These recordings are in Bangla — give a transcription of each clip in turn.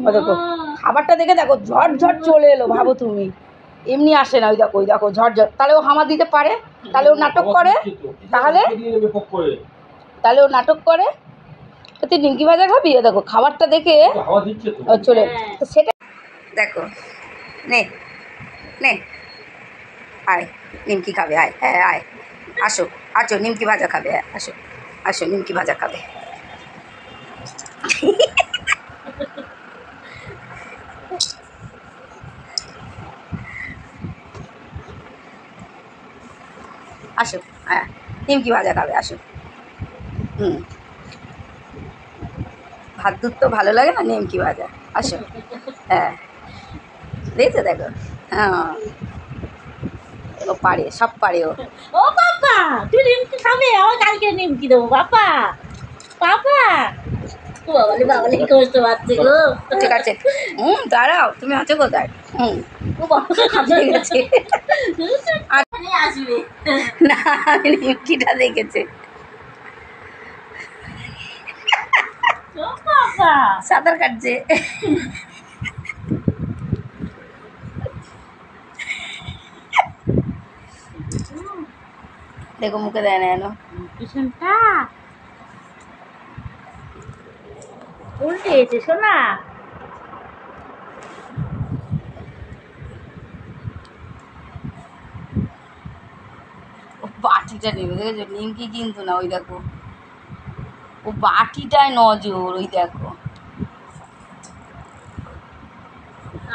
ও দেখো খাবারটা দেখে দেখো ঝট ঝট চলে এলো, ভাবো তুমি, এমনি আসে না। ওই দেখো ঝট ঝট। তাহলে ও হামা দিতে পারে, তাহলে ও নাটক করে, তাহলে ও নাটক করে। তুই নিমকি ভাজা খাবি? ও দেখো খাবারটা দেখে চলে। তো সেটা দেখো, নে নে আয় নিমকি খাবে, আয়, হ্যাঁ আয়, আসো আসো নিমকি ভাজা খাবে, হ্যাঁ আসো আসো নিমকি ভাজা খাবে। আসো, হ্যাঁ নিমকি ভাজা খাবে, আসো। ভাত দুধ তো ভালো লাগে না, নিমকি ভাজা, আসো। হ্যাঁ দেখছো, দেখো, হ্যাঁ ও পারে, সব পারে ও। ও বাবা, তুই নিমকি খাবে? আমার কালকে নিমকি দেবো বাবা। বাবা বাবালে বাবালে কষ্ট পাচ্ছে গো। ঠিক আছে, দাঁড়াও, তুমি আছো কোথায়? ঠিক আছে, আসবে না আমি নিমকিটা দেখেছে। সাঁতার কাটছে। দেখো মুখে দেয় না এনো পিছনটা উল্টেছে শোনা। ও বাটিটা নেবে, দেখেছো? নিমকি কিন্তু না, ওই দেখো ও বাটিটায় নজর, ওই দেখো।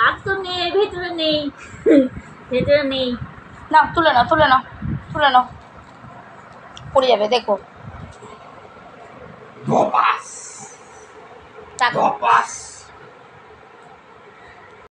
আর তো নেই, ভেতরে নেই, ভেতরে নেই। না তুলে নাও, তুলে নাও, তুলে নাও, পড়ে যাবে দেখো। ধপাস।